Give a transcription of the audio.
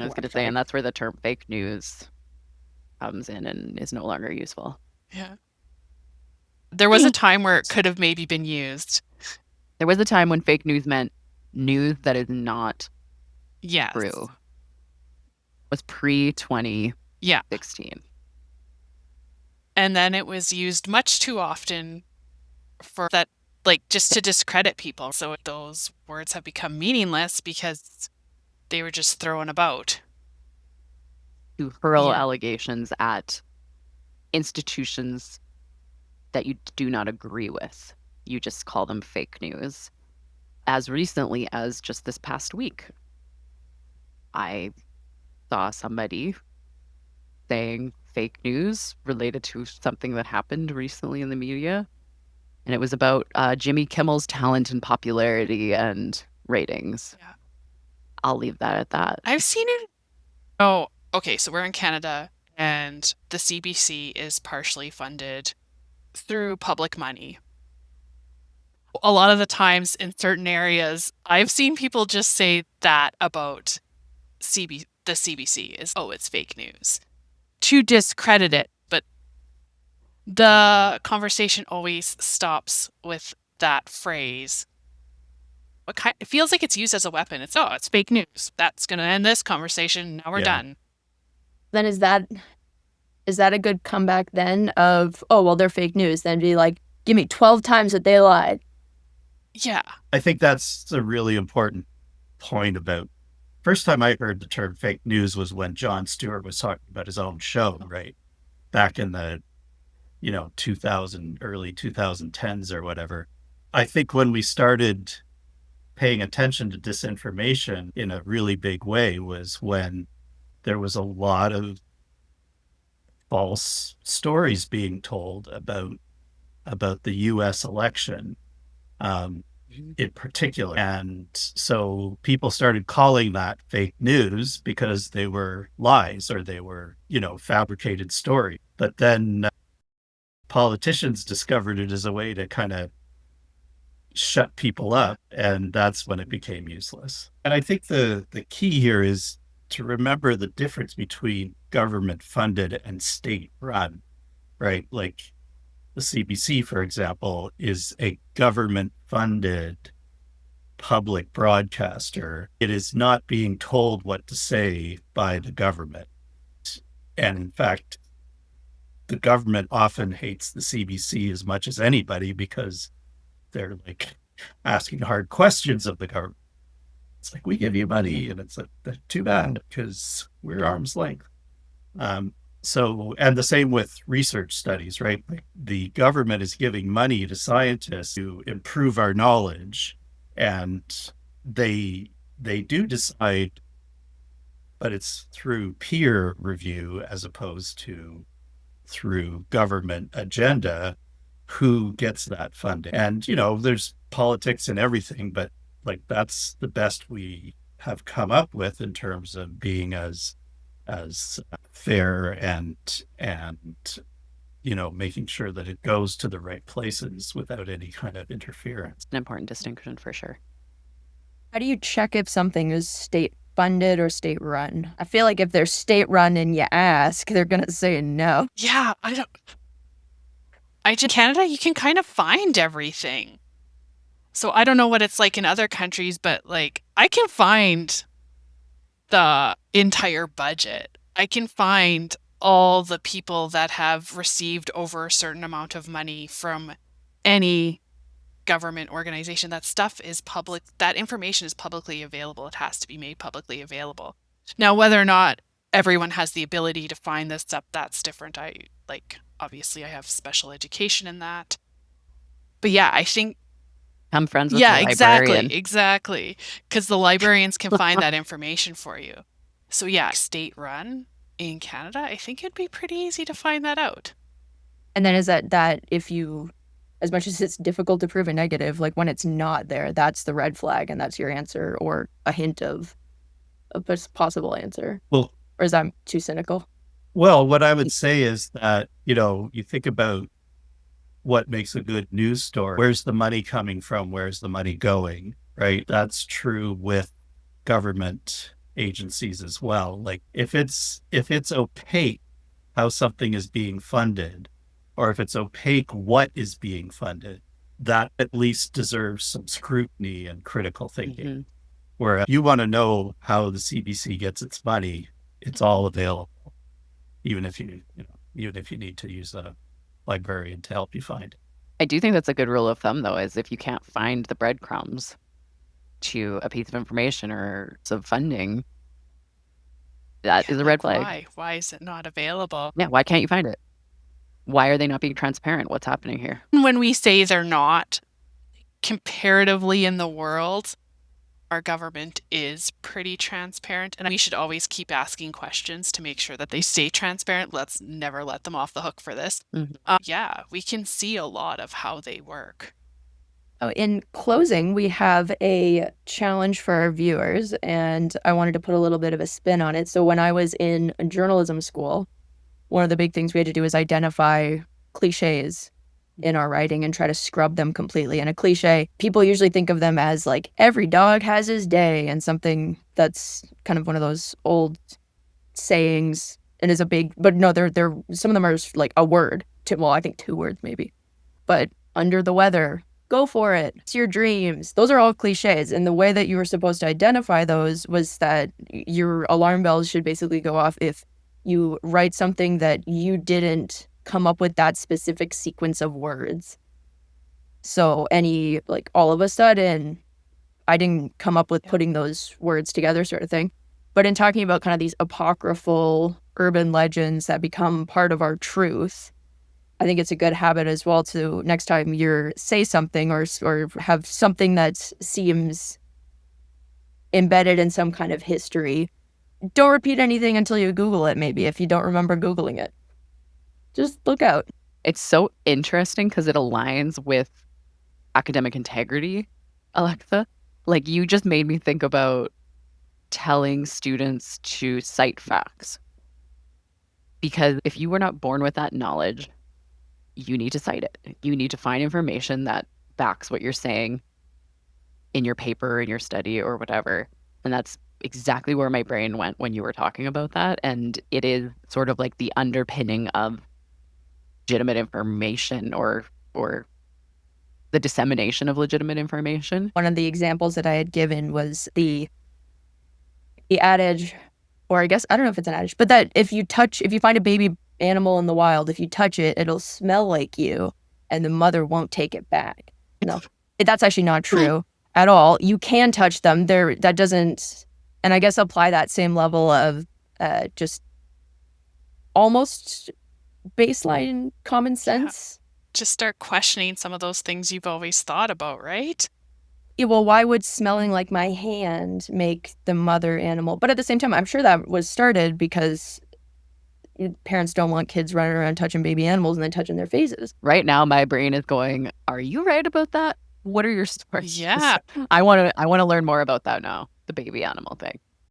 I was going to say, website. and that's where the term fake news comes in and is no longer useful. Yeah. There was a Think time where it could have maybe been used. there was a time when fake news meant news that is not Yes. true. It was pre Yeah. 2016. And then it was used much too often for that, like just to discredit people. So those words have become meaninless because they were just thrown about. To hurl Yeah. allegations at institutions that you do not agree with. You just call them fake news. As recently as just this past week, I saw somebody saying fake news related to something that happened recently in the media. And it was about Jimmy Kimmel's talent and popularity and ratings. Yeah. I'll leave that at that. I've seen it. Oh, okay. So we're in Canada and the CBC is partially funded through public money. A lot of the times in certain areas, I've seen people just say that about the CBC is, oh, it's fake news to discredit it. But the conversation always stops with that phrase. It feels like it's used as a weapon. It's, oh, it's fake news. That's going to end this conversation. Now we're Yeah. done. Then is that a good comeback then of, oh, well, they're fake news? Then be like, give me 12 times that they lied. Yeah. I think that's a really important point about first time I heard the term fake news was when Jon Stewart was talking about his own show, right? Back in the, 2000, early 2010s or whatever. I think when we started paying attention to disinformation in a really big way was when there was a lot of false stories being told about the US election. In particular. And so people started calling that fake news because they were lies or they were, fabricated story. But then politicians discovered it as a way to kind of shut people up. And that's when it became useless. And I think the key here is to remember the difference between government funded and state run, right? Like the CBC, for example, is a government funded public broadcaster. It is not being told what to say by the government. And in fact, the government often hates the CBC as much as anybody because they're like asking hard questions of the government. It's like, we give you money. And it's like, too bad because we're arm's length. And the same with research studies, right? Like the government is giving money to scientists to improve our knowledge, and they do decide, but it's through peer review as opposed to through government agenda who gets that funding. And there's politics and everything, but like that's the best we have come up with in terms of being as fair and making sure that it goes to the right places without any kind of interference. An important distinction for sure. How do you check if something is state funded or state run? I feel like if they're state run and you ask, they're going to say no. Yeah. Canada, you can kind of find everything. So I don't know what it's like in other countries, but like I can find the entire budget. I can find all the people that have received over a certain amount of money from any government organization. That stuff is public. That information is publicly available. It has to be made publicly available. Now, whether or not everyone has the ability to find this stuff, that's different. Obviously, I have special education in that. But yeah, I think, I'm friends with the yeah, exactly, librarian. exactly. Because the librarians can find that information for you. So yeah, state run in Canada, I think it'd be pretty easy to find that out. And then is that if you, as much as it's difficult to prove a negative, like when it's not there, that's the red flag and that's your answer or a hint of a possible answer? Well, Or is that too cynical? what I would say is that, you think about what makes a good news story. Where's the money coming from? Where's the money going? Right. That's true with government agencies as well. Like if it's opaque how something is being funded, or if it's opaque what is being funded, that at least deserves some scrutiny and critical thinking. Mm-hmm. Where you want to know how the CBC gets its money, it's all available, even if you need to use a librarian to help you find it. I do think that's a good rule of thumb, though, is if you can't find the breadcrumbs to a piece of information or some funding, that is a red flag. Why? Why is it not available? Yeah, why can't you find it? Why are they not being transparent? What's happening here? When we say they're not, comparatively in the world, our government is pretty transparent, and we should always keep asking questions to make sure that they stay transparent. Let's never let them off the hook for this. Mm-hmm. Yeah, we can see a lot of how they work. Oh, in closing, we have a challenge for our viewers, and I wanted to put a little bit of a spin on it. So when I was in journalism school, one of the big things we had to do is identify cliches in our writing and try to scrub them completely. And a cliche, people usually think of them as like every dog has his day, and something that's kind of one of those old sayings and is a big, but no, they're some of them are like a word. Well, I think 2 words maybe. But under the weather, go for it. It's your dreams. Those are all cliches. And the way that you were supposed to identify those was that your alarm bells should basically go off if you write something that you didn't come up with that specific sequence of words. So any, like, all of a sudden, I didn't come up with putting those words together sort of thing. But in talking about kind of these apocryphal urban legends that become part of our truth, I think it's a good habit as well to next time you say something or have something that seems embedded in some kind of history, don't repeat anything until you Google it, maybe, if you don't remember Googling it. Just look out. It's so interesting because it aligns with academic integrity, Alexa. Like, you just made me think about telling students to cite facts. Because if you were not born with that knowledge, you need to cite it. You need to find information that backs what you're saying in your paper, in your study, or whatever. And that's exactly where my brain went when you were talking about that. And it is sort of like the underpinning of legitimate information or the dissemination of legitimate information. One of the examples that I had given was the adage, or I guess, I don't know if it's an adage, but that if you find a baby animal in the wild, if you touch it, it'll smell like you and the mother won't take it back. No, that's actually not true at all. You can touch them. That doesn't, and I guess apply that same level of just almost baseline common sense. Just start questioning some of those things you've always thought about, right? Yeah, well, why would smelling like my hand make the mother animal? But at the same time, I'm sure that was started because parents don't want kids running around touching baby animals and then touching their faces. Right now, my brain is going, are you right about that? What are your stories? Yeah. I want to learn more about that now, the baby animal thing.